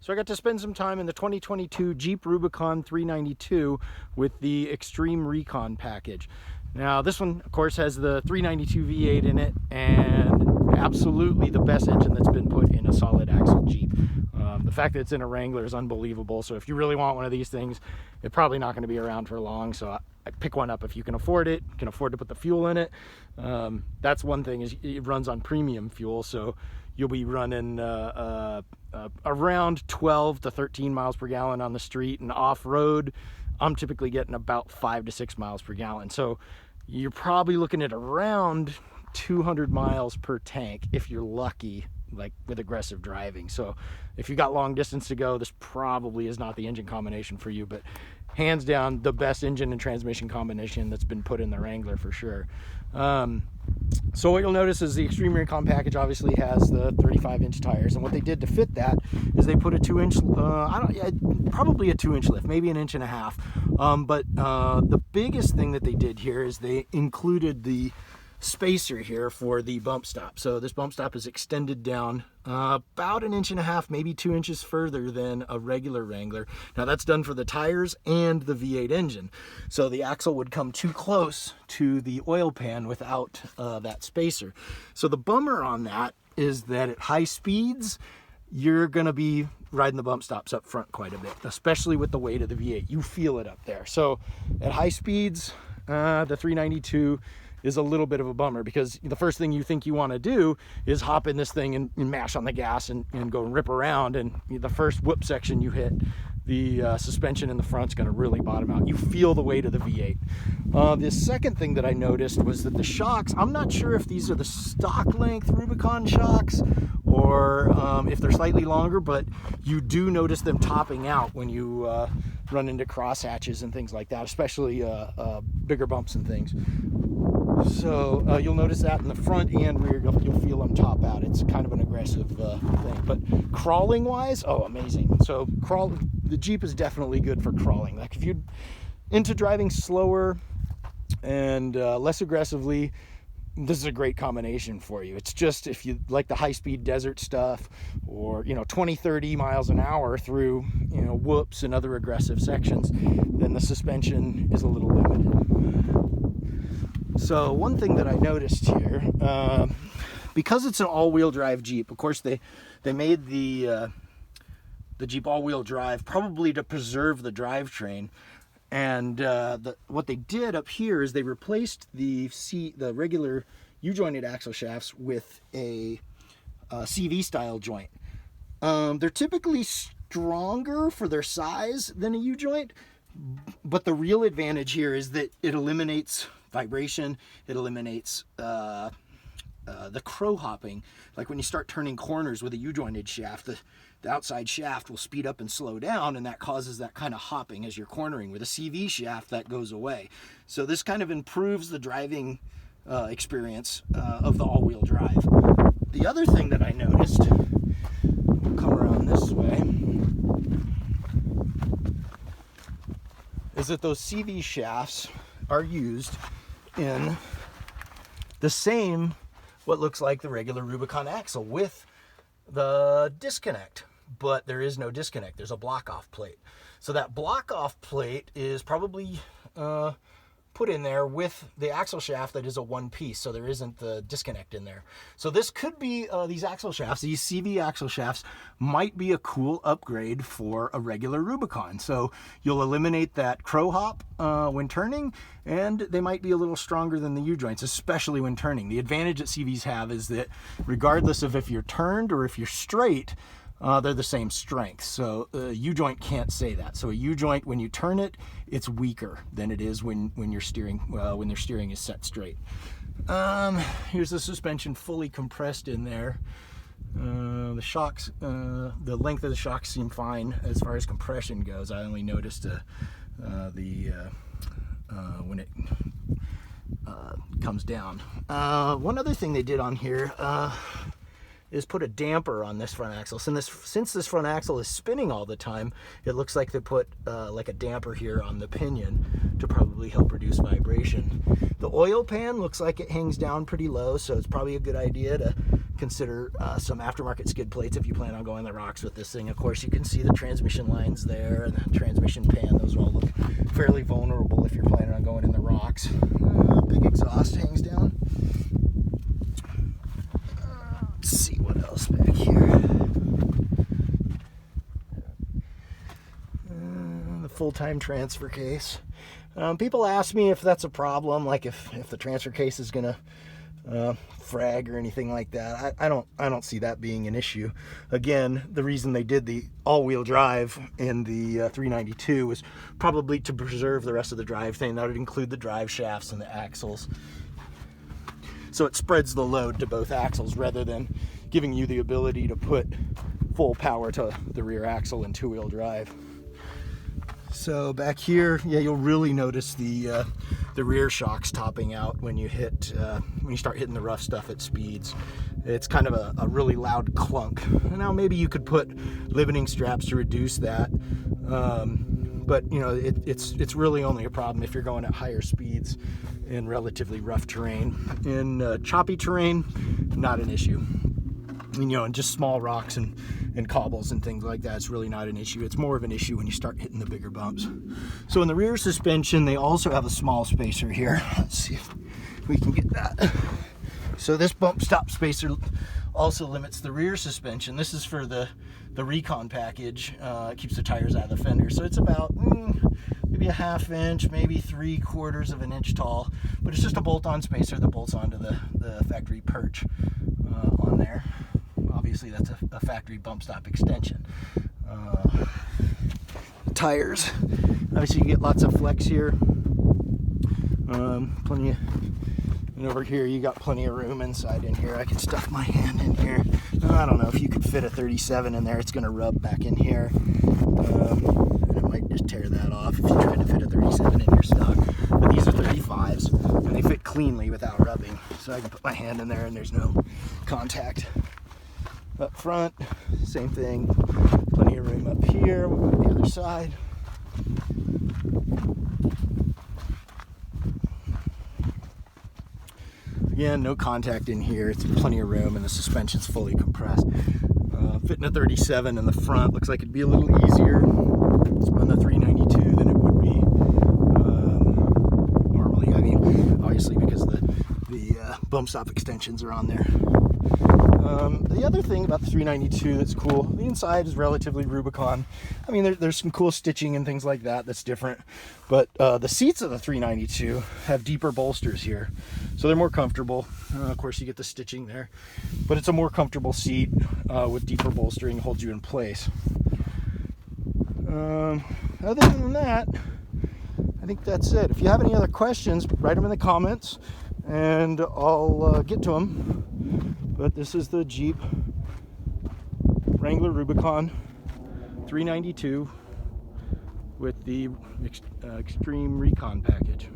So I got to spend some time in the 2022 Jeep Rubicon 392 with the Xtreme Recon package. Now this one, of course, has the 392 V8 in it, and absolutely the best engine that's been put in a solid axle Jeep. The fact that it's in a Wrangler is unbelievable. So if you really want one of these things, it's probably not going to be around for long. So I pick one up if you can afford it, can afford to put the fuel in it. That's one thing, is it runs on premium fuel. So you'll be running around 12 to 13 miles per gallon on the street, and off-road I'm typically getting about 5 to 6 miles per gallon. So you're probably looking at around 200 miles per tank if you're lucky, like with aggressive driving. So if you got long distance to go, this probably is not the engine combination for you, but hands down the best engine and transmission combination that's been put in the Wrangler for sure. So what you'll notice is the Xtreme Recon package obviously has the 35-inch tires, and what they did to fit that is they put a 2-inch, probably a 2-inch lift, maybe an 1.5 inches. But the biggest thing that they did here is they included the spacer here for the bump stop. So this bump stop is extended down about 1.5 inches, maybe 2 inches further than a regular Wrangler. Now that's done for the tires and the V8 engine. So the axle would come too close to the oil pan without that spacer. So the bummer on that is that at high speeds, you're gonna be riding the bump stops up front quite a bit, especially with the weight of the V8. You feel it up there. So at high speeds, the 392 is a little bit of a bummer, because the first thing you think you want to do is hop in this thing and mash on the gas and go and rip around, and the first whoop section you hit, the suspension in the front's going to really bottom out. You feel the weight of the V8. The second thing that I noticed was that the shocks, I'm not sure if these are the stock length Rubicon shocks or if they're slightly longer, but you do notice them topping out when you run into cross hatches and things like that, especially bigger bumps and things. So you'll notice that in the front and rear, you'll feel them top out. It's kind of an aggressive thing, but crawling wise, oh, amazing. So the Jeep is definitely good for crawling. Like if you're into driving slower and less aggressively, this is a great combination for you. It's just, if you like the high-speed desert stuff, or 20-30 miles an hour through whoops and other aggressive sections, then the suspension is a little limited. So one thing that I noticed here, because it's an all-wheel drive Jeep, of course they made the Jeep all-wheel drive probably to preserve the drivetrain. And what they did up here is they replaced the regular U-jointed axle shafts with a CV style joint. They're typically stronger for their size than a U-joint, but the real advantage here is that it eliminates vibration. It eliminates the crow hopping. Like when you start turning corners with a U-jointed shaft, the outside shaft will speed up and slow down, and that causes that kind of hopping as you're cornering. With a CV shaft, that goes away. So this kind of improves the driving experience of the all-wheel drive. The other thing that I noticed, we'll come around this way, is that those CV shafts are used in the same, what looks like the regular Rubicon axle, with the disconnect, but there is no disconnect. There's a block-off plate. So that block-off plate is probably put in there with the axle shaft that is a one-piece, so there isn't the disconnect in there. So this could be, these axle shafts, these CV axle shafts, might be a cool upgrade for a regular Rubicon. So you'll eliminate that crow hop when turning, and they might be a little stronger than the U-joints, especially when turning. The advantage that CVs have is that regardless of if you're turned or if you're straight, they're the same strength. So a U-joint can't say that. So a U-joint, when you turn it, it's weaker than it is when you're steering, when their steering is set straight. Here's the suspension fully compressed in there. The shocks, the length of the shocks seem fine as far as compression goes. I only noticed when it comes down. One other thing they did on here is put a damper on this front axle. Since this front axle is spinning all the time, it looks like they put like a damper here on the pinion to probably help reduce vibration. The oil pan looks like it hangs down pretty low, so it's probably a good idea to consider some aftermarket skid plates if you plan on going the rocks with this thing. Of course, you can see the transmission lines there and the transmission pan. Those all look fairly vulnerable if you're planning on going in the rocks. Big exhaust hangs down. Let's see what else back here. The full-time transfer case. People ask me if that's a problem, like if the transfer case is gonna frag or anything like that. I don't see that being an issue. Again, the reason they did the all-wheel drive in the 392 was probably to preserve the rest of the drive thing. That would include the drive shafts and the axles. So it spreads the load to both axles rather than giving you the ability to put full power to the rear axle in two-wheel drive. So back here, yeah, you'll really notice the rear shocks topping out when you start hitting the rough stuff at speeds. It's kind of a really loud clunk. Now maybe you could put limiting straps to reduce that, but you know it's really only a problem if you're going at higher speeds in relatively rough terrain. In choppy terrain, not an issue. You know, and just small rocks and cobbles and things like that, it's really not an issue. It's more of an issue when you start hitting the bigger bumps. So in the rear suspension, they also have a small spacer here. Let's see if we can get that. So this bump stop spacer also limits the rear suspension. This is for the Recon package. It keeps the tires out of the fender. So it's about maybe a 1/2 inch, maybe 3/4 of an inch tall, but it's just a bolt-on spacer that bolts onto the factory perch on there. Obviously that's a factory bump stop extension. Tires, obviously you get lots of flex here. Plenty of, and over here you got plenty of room inside in here. I can stuff my hand in here. I don't know if you could fit a 37 in there. It's going to rub back in here. And it might just tear that off if you tried to fit a 37 in your stock. But these are 35s and they fit cleanly without rubbing. So I can put my hand in there and there's no contact. Up front, same thing. Plenty of room up here. We'll go to the other side. Again, no contact in here. It's plenty of room and the suspension's fully compressed. Fitting a 37 in the front looks like it'd be a little easier on the 392 than it would be normally. I mean, obviously because the bump stop extensions are on there. The other thing about the 392 that's cool, the inside is relatively Rubicon. I mean, there's some cool stitching and things like that that's different, but the seats of the 392 have deeper bolsters here, so they're more comfortable. Of course, you get the stitching there, but it's a more comfortable seat with deeper bolstering, holds you in place. Other than that, I think that's it. If you have any other questions, write them in the comments and I'll get to them. But this is the Jeep Wrangler Rubicon 392 with the Xtreme Recon package.